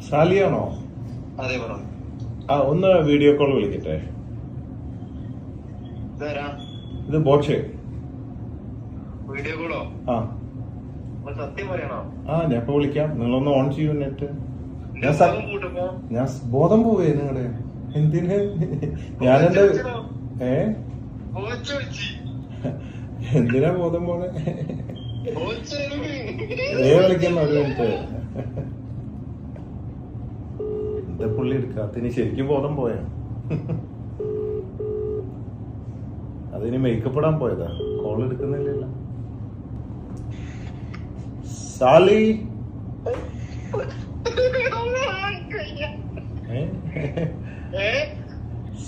സാലിയാണോ? അതെ പറ. ഒന്ന് വീഡിയോ കോൾ വിളിക്കട്ടെ. ഇത് ബോച്ചെ. വീഡിയോ കോളോ? സത്യം പറയണോ? ഞാൻ ഇപ്പൊ വിളിക്കാം. നിങ്ങളൊന്ന് ഓൺ ചെയ്യൂ നെറ്റ്. ഞാൻ ബോധം പോവേ നിങ്ങളുടെ എന്തിന്? ഞാനെന്റെ എന്തിനാ ബോധം പോണേ? വിളിക്കുന്ന ഒരു മിനിറ്റ്. എന്താ പുള്ളി എടുക്കാത്തിന്? ശരിക്കും ബോധം പോയാ? അതിന് മേക്കപ്പ് ഇടാൻ പോയതാ. കോൾ എടുക്കുന്നില്ലല്ലോ. സാലി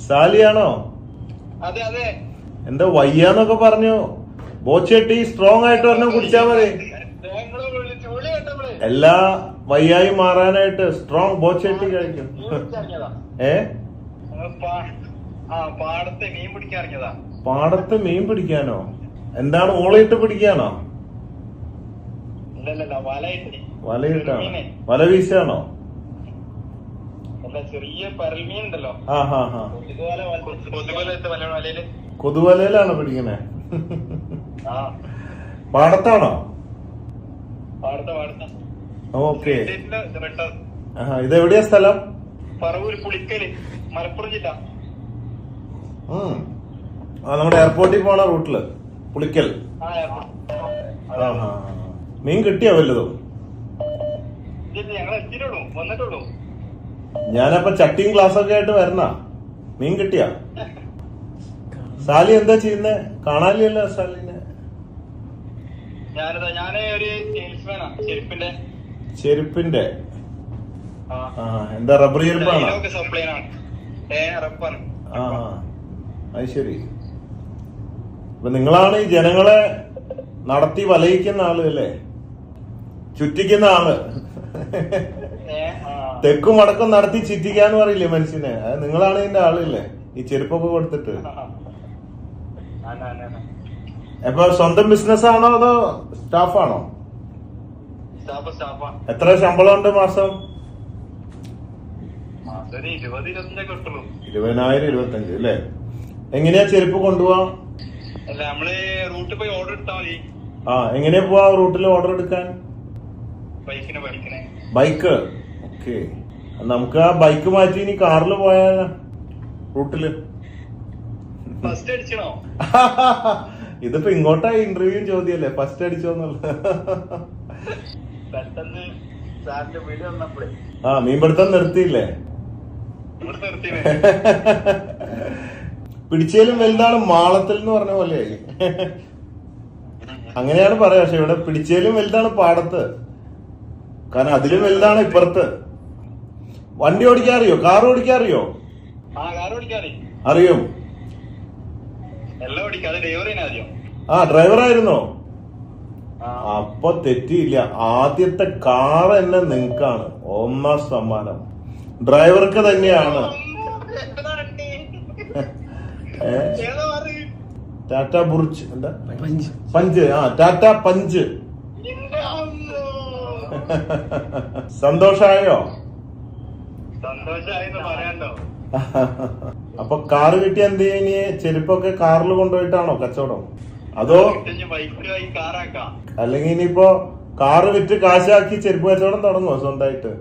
സാലിയാണോ? അതെ അതെ. എന്താ വയ്യാന്നൊക്കെ പറഞ്ഞു. ബോച്ചേട്ടി സ്ട്രോങ് ആയിട്ട് ഒരെണ്ണം കുടിച്ചാ മതി. എല്ലാ വയ്യായി മാറാനായിട്ട് സ്ട്രോങ് ബോച്ചേട്ടി കഴിക്കും. പാടത്ത് മീൻ പിടിക്കാനോ? എന്താണ് ഓളയിട്ട് പിടിക്കാനോ? വലയിട്ടാണോ? വല വീശാണോ? കൊതുവലയിലാണോ പിടിക്കണേ? പാടത്താണോ? ഓക്കെ. ഇതെവിടെയാ സ്ഥലം? മലപ്പുറം ജില്ല. നമ്മുടെ എയർപോർട്ടിൽ പോണ റൂട്ടില് പുളിക്കൽ. മീൻ കിട്ടിയോ വല്ലതും? ഞാനപ്പൊ ചട്ടിയും ഗ്ലാസ്സൊക്കെ ആയിട്ട് വരണ. മീൻ കിട്ടിയ? സാലി എന്താ ചെയ്യുന്നേ? കാണാനില്ലല്ലോ സാലിനെ. ചെരുപ്പിന്റെ എന്താ റബ്ബർ ചെരുപ്പാണോ? അത് ശരി. അപ്പൊ നിങ്ങളാണ് ഈ ജനങ്ങളെ നടത്തി വലയിക്കുന്ന ആള് അല്ലേ? ചുറ്റിക്കുന്ന ആള്. തെക്കും വടക്കും നടത്തി ചുറ്റിക്കാന്ന് പറയില്ലേ മനുഷ്യനെ? അത് നിങ്ങളാണ് ഇതിന്റെ ആളില്ലേ? ഈ ചെരുപ്പൊക്കെ കൊടുത്തിട്ട്. അപ്പൊ സ്വന്തം ബിസിനസ് ആണോ അതോ സ്റ്റാഫാണോ? എത്ര ശമ്പളം ഉണ്ട് മാസം? 20,000 25 അല്ലേ? എങ്ങനെയാ ചെരുപ്പ് കൊണ്ടുപോവാ? എങ്ങനെയാ പോവാ റൂട്ടിൽ ഓർഡർ എടുക്കാൻ? ബൈക്ക്. ഓക്കെ. നമുക്ക് ആ ബൈക്ക് മാറ്റി ഇനി കാറിൽ പോയാ റൂട്ടില്. ഇതിപ്പോ ഇങ്ങോട്ടാ ഇന്റർവ്യൂ ചോദ്യല്ലേ? ഫസ്റ്റ് അടിച്ചോന്നുള്ള. മീൻപിടുത്തം നിർത്തിയില്ലേ? പിടിച്ചേലും വലുതാണ് മാളത്തിൽ എന്ന് പറഞ്ഞ പോലെ. അങ്ങനെയാണ് പറയാ. പക്ഷെ ഇവിടെ പിടിച്ചേലും വലുതാണ് പാടത്ത്. കാരണം അതിലും വലുതാണ് ഇപ്പുറത്ത്. വണ്ടി ഓടിക്കാറിയോ? കാർ ഓടിക്കാറിയോ? അറിയും. ഡ്രൈവറായിരുന്നോ? അപ്പൊ തെറ്റിയില്ല. ആദ്യത്തെ കാർ തന്നെ നിങ്ങൾക്കാണ്. 1ാം സമ്മാനം ഡ്രൈവർക്ക് തന്നെയാണ്. ടാറ്റ ബുർജ് എന്താ പഞ്ച്? ടാറ്റ പഞ്ച്. സന്തോഷായോ? അപ്പൊ കാറ് കിട്ടിയ എന്ത് ചെയ്യാ? ചെരുപ്പൊക്കെ കാറിൽ കൊണ്ടുപോയിട്ടാണോ കച്ചവടം? അതോ അല്ലെങ്കിൽ ഇനിയിപ്പോ കാറ് വിറ്റ് കാശാക്കി ചെരുപ്പ് കച്ചവടം തുടങ്ങുമോ സ്വന്തമായിട്ട്?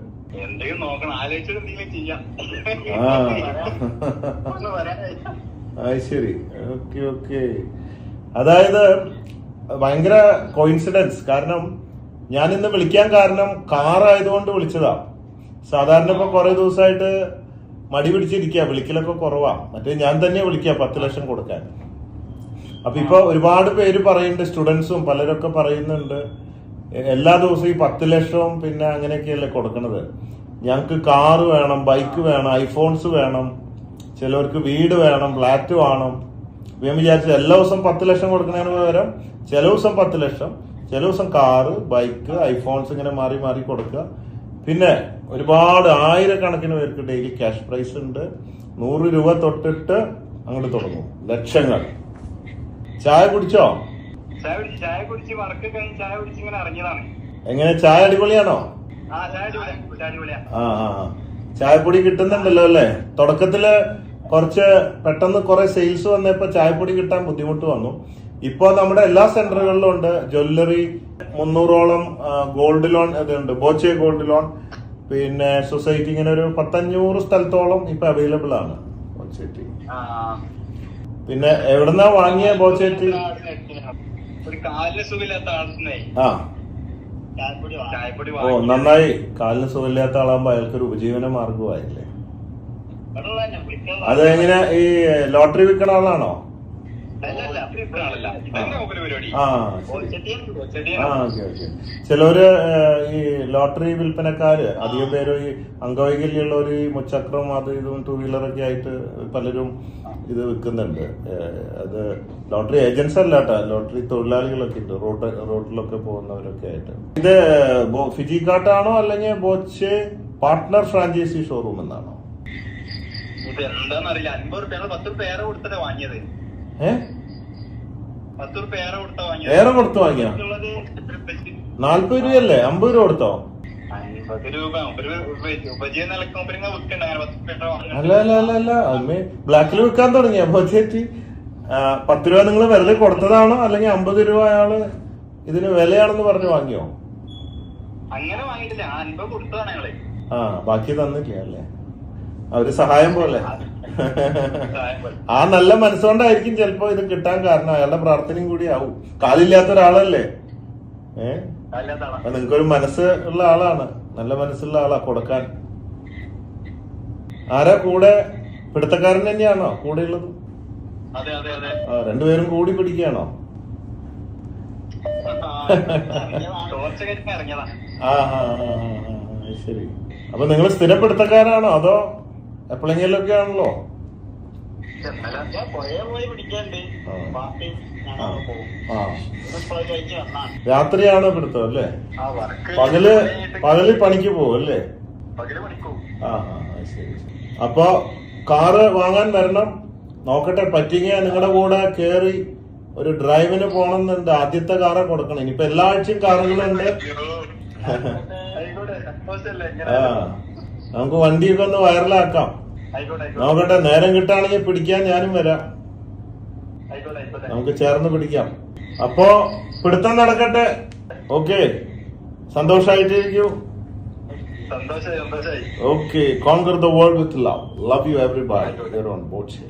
അത് ശരി. Okay okay. അതായത് ഭയങ്കര കോയിൻസിഡൻസ്. കാരണം ഞാൻ ഇന്ന് വിളിക്കാൻ കാരണം കാർ ആയതുകൊണ്ട് വിളിച്ചതാ. സാധാരണ ഇപ്പൊ കുറെ ദിവസമായിട്ട് മടി പിടിച്ചിരിക്കുക. വിളിക്കലൊക്കെ കുറവാ. മറ്റേ ഞാൻ തന്നെ വിളിക്കുക 10 ലക്ഷം കൊടുക്കാൻ. അപ്പൊ ഇപ്പൊ ഒരുപാട് പേര് പറയുന്നുണ്ട്, സ്റ്റുഡൻസും പലരൊക്കെ പറയുന്നുണ്ട് എല്ലാ ദിവസവും ഈ 10 ലക്ഷവും പിന്നെ അങ്ങനെയൊക്കെയല്ലേ കൊടുക്കണത്. ഞങ്ങക്ക് കാറ് വേണം, ബൈക്ക് വേണം, ഐഫോൺസ് വേണം, ചിലവർക്ക് വീട് വേണം, ഫ്ലാറ്റ് വേണം. ഞാൻ വിചാരിച്ചു എല്ലാ ദിവസം 10 ലക്ഷം കൊടുക്കുന്നതിന് പകരം ചില ദിവസം 10 ലക്ഷം, ചില ദിവസം കാറ്, ബൈക്ക്, ഐഫോൺസ് ഇങ്ങനെ മാറി മാറി കൊടുക്കുക. പിന്നെ ഒരുപാട് ആയിരക്കണക്കിന് പേർക്ക് ഡെയിലി ക്യാഷ് പ്രൈസ് ഉണ്ട്. 100 രൂപ തൊട്ടിട്ട് അങ്ങോട്ട് തുടങ്ങും ലക്ഷങ്ങൾ. ചായ കുടിച്ചോ? ചായ കുടിച്ച് വർക്ക് കഴിഞ്ഞ് ചായ കുടിച്ച് ഇങ്ങനെ ഇറങ്ങിയതാണ്. എങ്ങനെ ചായ അടിപൊളിയാണോ? ആ ചായ അടിപൊളിയാ ആ ആ ആ. ചായപ്പൊടി കിട്ടുന്നുണ്ടല്ലോ അല്ലേ? തുടക്കത്തില് കുറച്ച് പെട്ടെന്ന് കുറെ സെയിൽസ് വന്നപ്പോ ചായപ്പൊടി കിട്ടാൻ ബുദ്ധിമുട്ട് വന്നു. ഇപ്പൊ നമ്മുടെ എല്ലാ സെന്ററുകളിലും ഉണ്ട്. ജ്വല്ലറി 300ഓളം ഗോൾഡ് ലോൺ ഇതുണ്ട്. ബോച്ചെ ഗോൾഡ് ലോൺ, പിന്നെ സൊസൈറ്റി, ഇങ്ങനെ ഒരു 100-500 സ്ഥലത്തോളം ഇപ്പൊ അവൈലബിൾ ആണ് ബോച്ചേറ്റി. പിന്നെ എവിടെന്നാ വാങ്ങിയ ബോച്ചേറ്റി? ഒരു കാലിന് സുഖമില്ലാത്ത ആളിനെ ആ ചായപ്പൊടി ഓ നന്നായി. കാലിന് സുഖമില്ലാത്ത ആളാകുമ്പോ അയാൾക്കൊരു ഉപജീവന മാർഗമായില്ലേ. അത് എങ്ങനെ ഈ ലോട്ടറി വിൽക്കണ ആളാണോ? ആ ഓക്കെ ഓക്കെ. ചിലര് ഈ ലോട്ടറി വിൽപ്പനക്കാര് അധികം പേര് ഈ അംഗവൈകല്യമുള്ളവർ ഈ മുച്ചക്രം അത് ഇതും 2 വീലറൊക്കെ ആയിട്ട് പലരും ഇത് വിൽക്കുന്നുണ്ട്. അത് ലോട്ടറി ഏജൻസ് അല്ല കേട്ടോ, ലോട്ടറി തൊഴിലാളികളൊക്കെ ഉണ്ട് റോഡിലൊക്കെ പോകുന്നവരൊക്കെ ആയിട്ട്. ഇത് ഫിജി കാട്ടാണോ അല്ലെങ്കിൽ ബോച്ചെ പാർട്ട്ണർ ഫ്രാഞ്ചൈസി ഷോറൂം എന്നാണോ? ഇത് എന്താന്നറിയില്ല. 50 റുപ്യ 10 റുപ്യ ഏറെ കൊടുത്തിട്ടാ വാങ്ങിയത്. 10 റുപ്യ ഏറെ കൊടുത്താ വാങ്ങിയത്. ഏറെ കൊടുത്തു വാങ്ങിയ 40 രൂപയല്ലേ? 50 രൂപ കൊടുത്തോ? 50 രൂപ ഉപജീവ നിലക്കുമ്പോ വിൽക്കണ്ട. 10 റുപ്യ അല്ല അല്ല അല്ല അല്ല അമ്മേ ബ്ലാക്കിൽ വിൽക്കാൻ തുടങ്ങിയ ബോച്ചേറ്റി. 10 രൂപ നിങ്ങൾ വെറുതെ കൊടുത്തതാണോ അല്ലെങ്കിൽ 50 രൂപ അയാള് ഇതിന് വിലയാണെന്ന് പറഞ്ഞു വാങ്ങിയോ? അങ്ങനെ വാങ്ങിയിട്ടില്ല. 50 കൊടുത്തതാണ് ഞങ്ങള്. ആ ബാക്കി തന്നില്ല അല്ലേ? ഒരു സഹായം പോലെ. ആ നല്ല മനസ്സുകൊണ്ടായിരിക്കും ചിലപ്പോ ഇത് കിട്ടാൻ കാരണം. അയാളുടെ പ്രാർത്ഥനയും കൂടി ആവും. കാലില്ലാത്ത ഒരാളല്ലേ? അപ്പൊ നിങ്ങൾക്കൊരു മനസ്സ് ഉള്ള ആളാണ്, നല്ല മനസ്സുള്ള ആളാ കൊടുക്കാൻ. ആരാ കൂടെ? പിടുത്തക്കാരൻ തന്നെയാണോ കൂടെ ഉള്ളത്? ആ രണ്ടുപേരും കൂടി പിടിക്കുകയാണോ? ആ ആ ശരി. അപ്പൊ നിങ്ങൾ സ്ഥിരപ്പെടുത്തക്കാരാണോ അതോ എപ്പോഴെങ്കിലും ഒക്കെ ആണല്ലോ? രാത്രിയാണോ പിടുത്തം അല്ലേ? പകല് പണിക്ക് പോകും അല്ലേ? ആ ശരി. അപ്പൊ കാറ് വാങ്ങാൻ വരണം. നോക്കട്ടെ പറ്റിങ്ങ നിങ്ങളുടെ കൂടെ കേറി ഒരു ഡ്രൈവിന് പോണമെന്നുണ്ട്. ആദ്യത്തെ കാറ് കൊടുക്കണം. ഇനിയിപ്പോ എല്ലാ ആഴ്ചയും കാറുകളുണ്ട്. ആ നമുക്ക് വണ്ടിയൊക്കെ ഒന്ന് വൈറലാക്കാം. നോക്കട്ടെ, നേരം കിട്ടുകയാണെങ്കിൽ പിടിക്കാൻ ഞാനും വരാം. നമുക്ക് ചേർന്ന് പിടിക്കാം. അപ്പോ പിടുത്തം നടക്കട്ടെ. Okay, സന്തോഷായിട്ടിരിക്കൂ. Okay, conquer the world with love. Love you everybody. Here on Boche.